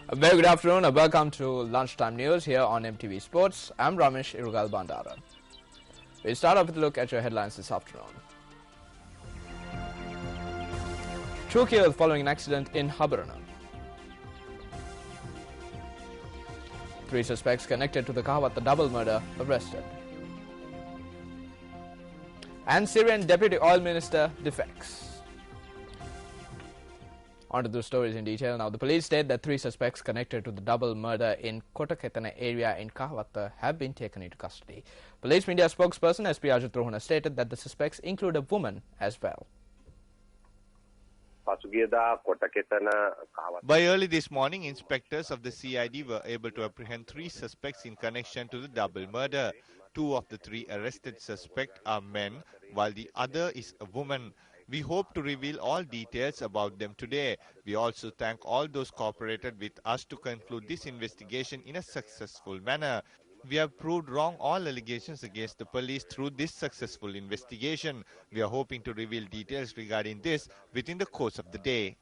A very good afternoon and welcome to Lunchtime News here on MTV Sports. I'm Ramesh Irugal Bandara. We start off with a look at your headlines this afternoon. 2 killed following an accident in Habarana. 3 suspects connected to the Kahawatha double murder arrested. And Syrian Deputy Oil Minister defects. On to those stories in detail. Now, the police state that 3 suspects connected to the double murder in Kotaketana area in Kahawatha have been taken into custody. Police media spokesperson SP Ajit Rohana stated that the suspects include a woman as well. By early this morning, inspectors of the CID were able to apprehend 3 suspects in connection to the double murder. 2 of the 3 arrested suspects are men, while the other is a woman. We hope to reveal all details about them today. We also thank all those cooperated with us to conclude this investigation in a successful manner. We have proved wrong all allegations against the police through this successful investigation. We are hoping to reveal details regarding this within the course of the day.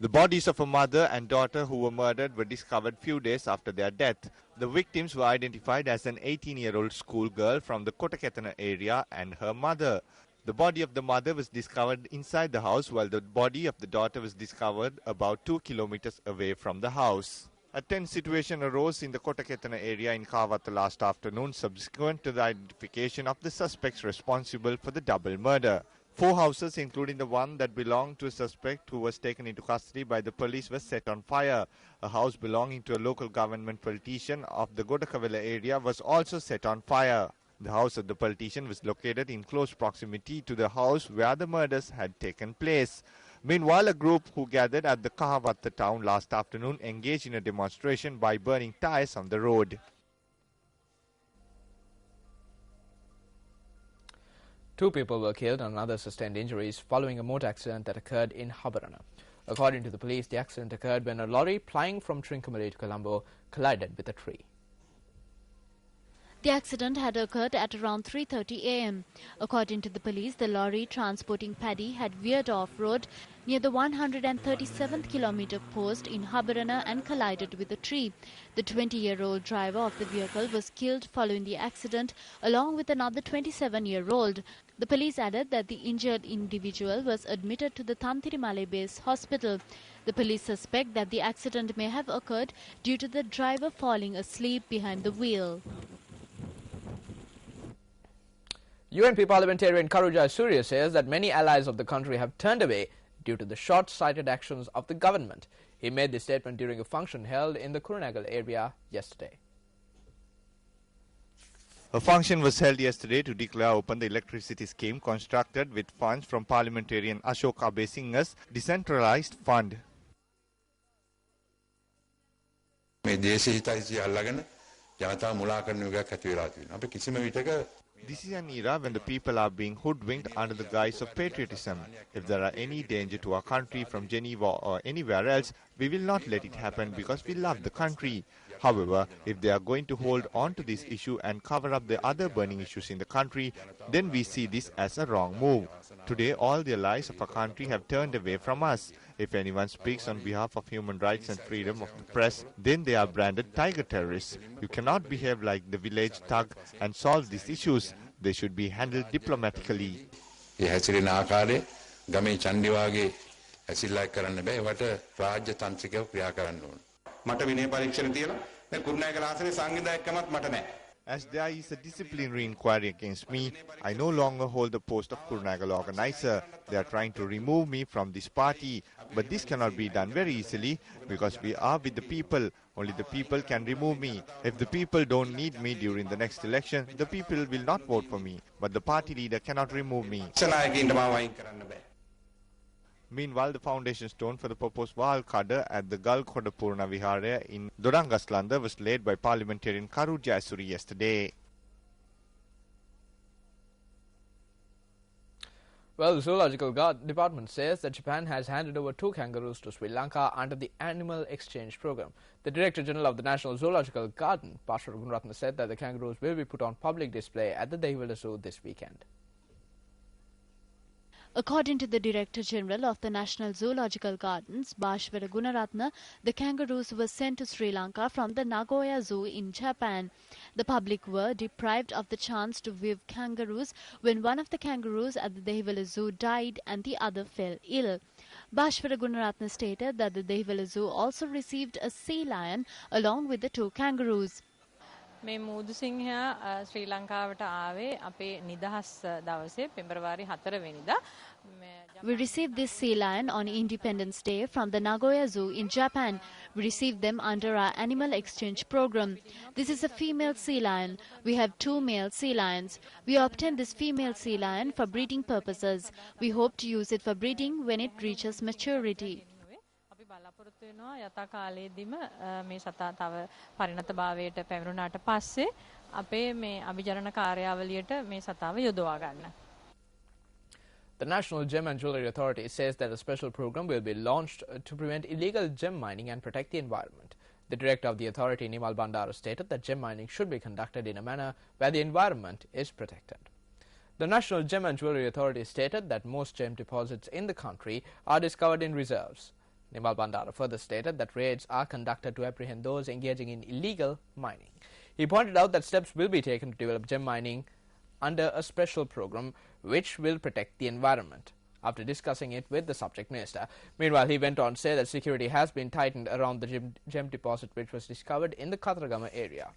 The bodies of a mother and daughter who were murdered were discovered few days after their death. The victims were identified as an 18-year-old schoolgirl from the Kotaketana area and her mother. The body of the mother was discovered inside the house, while the body of the daughter was discovered about 2 kilometers away from the house. A tense situation arose in the Kotaketana area in Kahawatha last afternoon subsequent to the identification of the suspects responsible for the double murder. 4 houses, including the one that belonged to a suspect who was taken into custody by the police, were set on fire. A house belonging to a local government politician of the Godakavela area was also set on fire. The house of the politician was located in close proximity to the house where the murders had taken place. Meanwhile, a group who gathered at the Kahawatha town last afternoon engaged in a demonstration by burning tires on the road. 2 people were killed and another sustained injuries following a motor accident that occurred in Habarana. According to the police, the accident occurred when a lorry plying from Trincomalee to Colombo collided with a tree. The accident had occurred at around 3:30 a.m. According to the police, the lorry transporting paddy had veered off-road near the 137th kilometer post in Habarana and collided with a tree. The 20-year-old driver of the vehicle was killed following the accident, along with another 27-year-old. The police added that the injured individual was admitted to the Tantirimale Base Hospital. The police suspect that the accident may have occurred due to the driver falling asleep behind the wheel. UNP parliamentarian Karu Jayasuriya says that many allies of the country have turned away due to the short-sighted actions of the government. He made this statement during a function held in the Kuranagal area yesterday. A function was held yesterday to declare open the electricity scheme constructed with funds from parliamentarian Ashok Abesingha's decentralized fund. This is an era when the people are being hoodwinked under the guise of patriotism. If there are any danger to our country from Geneva or anywhere else, we will not let it happen because we love the country. However, if they are going to hold on to this issue and cover up the other burning issues in the country, then we see this as a wrong move. Today, all the allies of our country have turned away from us. If anyone speaks on behalf of human rights and freedom of the press, then they are branded tiger terrorists. You cannot behave like the village thug and solve these issues. They should be handled diplomatically. As there is a disciplinary inquiry against me, I no longer hold the post of Kuranagal organizer. They are trying to remove me from this party. But this cannot be done very easily because we are with the people. Only the people can remove me. If the people don't need me during the next election, the people will not vote for me. But the party leader cannot remove me. Meanwhile, the foundation stone for the proposed Wal Kada at the Galkoda Purna Vihara in Dodangaslanda was laid by parliamentarian Karu Jayasuriya yesterday. Well, the Zoological Department says that Japan has handed over 2 kangaroos to Sri Lanka under the Animal Exchange Program. The Director General of the National Zoological Garden, Pasha Gunratna, said that the kangaroos will be put on public display at the Dehiwala Zoo this weekend. According to the Director General of the National Zoological Gardens, Bhashwara Gunaratne, the kangaroos were sent to Sri Lanka from the Nagoya Zoo in Japan. The public were deprived of the chance to view kangaroos when one of the kangaroos at the Dehiwala Zoo died and the other fell ill. Bhashwara Gunaratne stated that the Dehiwala Zoo also received a sea lion along with the 2 kangaroos. මේ මූදු සිංහයා ශ්‍රී ලංකාවට ආවේ අපේ නිදහස් දවසේ පෙබරවාරි 4 වෙනිදා. We received this sea lion on Independence Day from the Nagoya Zoo in Japan. We received them under our animal exchange program. This is a female sea lion. We have 2 male sea lions. We obtained this female sea lion for breeding purposes. We hope to use it for breeding when it reaches maturity. බලාපොරොත්තු වෙනවා යථා කාලයේදීම මේ සතා තව පරිණතභාවයට පැමිණුණාට පස්සේ අපේ මේ අභිජනන කාර්යාවලියට මේ සතාව යොදවා ගන්න. The National Gem and Jewellery Authority says that a special program will be launched to prevent illegal gem mining and protect the environment. The director of the authority, Nimal Bandara, stated that gem mining should be conducted in a manner where the environment is protected. The National Gem and Jewellery Authority stated that most gem deposits in the country are discovered in reserves. Nimal Bandara further stated that raids are conducted to apprehend those engaging in illegal mining. He pointed out that steps will be taken to develop gem mining under a special program which will protect the environment, after discussing it with the subject minister. Meanwhile, he went on to say that security has been tightened around the gem deposit which was discovered in the Kathragama area.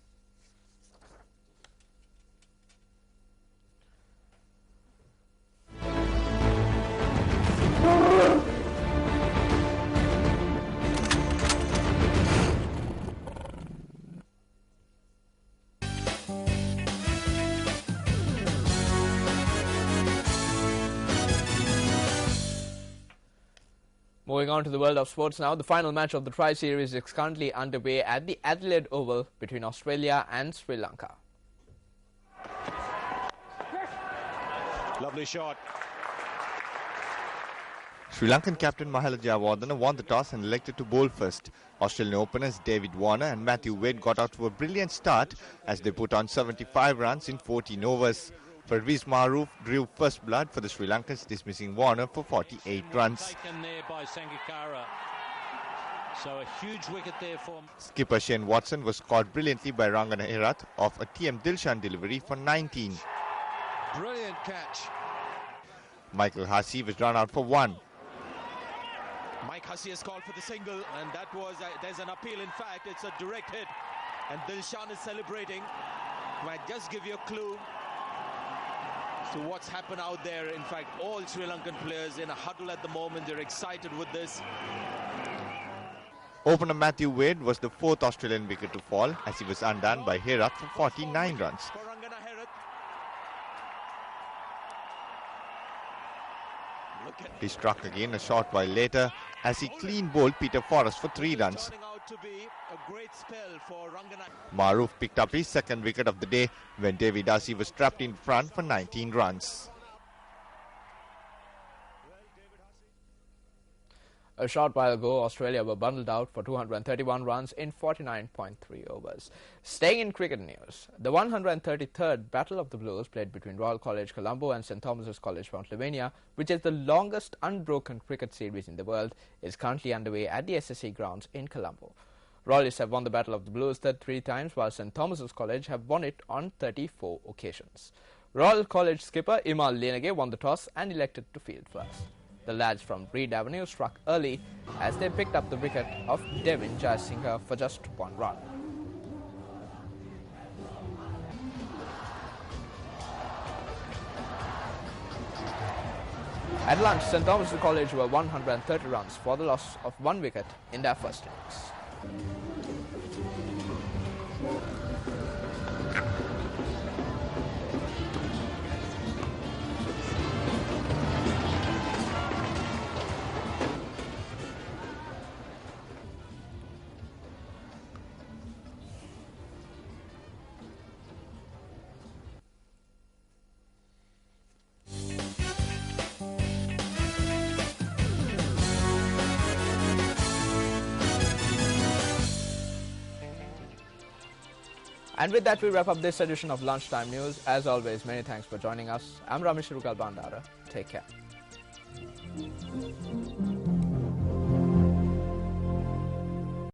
Moving on to the world of sports now, the final match of the Tri-Series is currently underway at the Adelaide Oval between Australia and Sri Lanka. Lovely shot. Sri Lankan captain Mahela Jayawardene won the toss and elected to bowl first. Australian openers David Warner and Matthew Wade got out to a brilliant start as they put on 75 runs in 14 overs. Parviz Maroof drew first blood for the Sri Lankans, dismissing Warner for 48 runs. Taken there by Sangakkara. So a huge wicket there for... Skipper Shane Watson was caught brilliantly by Rangana Herath off a TM Dilshan delivery for 19. Brilliant catch. Michael Hussey was run out for 1. Mike Hussey has called for the single, and that was... there's an appeal, in fact. It's a direct hit. And Dilshan is celebrating. Might just give you a clue to what's happened out there. In fact, all Sri Lankan players in a huddle at the moment. They're excited with this. Opener Matthew Wade was the 4th Australian wicket to fall as he was undone by Herath for 49 runs. For Rangana Herath. Look at He struck again a short while later as he clean bowled Peter Forrest for 3 runs. turning out to be a great spell for Rangana. Maroof picked up his 2nd wicket of the day when David Hussey was trapped in front for 19 runs. A short while ago, Australia were bundled out for 231 runs in 49.3 overs. Staying in cricket news, the 133rd Battle of the Blues played between Royal College Colombo and St Thomas's College Mount Lavinia, which is the longest unbroken cricket series in the world, is currently underway at the SSC grounds in Colombo. Royalists have won the Battle of the Blues 33 times, while St Thomas's College have won it on 34 occasions. Royal College skipper Imal Lenage won the toss and elected to field first. The lads from Reed Avenue struck early as they picked up the wicket of Devin Jayasinghe for just 1 run. At lunch, St Thomas's College were 130 runs for the loss of 1 wicket in their first innings. And with that, we wrap up this edition of Lunchtime News. As always, many thanks for joining us. I'm Ramesh Rugal Bandara. Take care. News.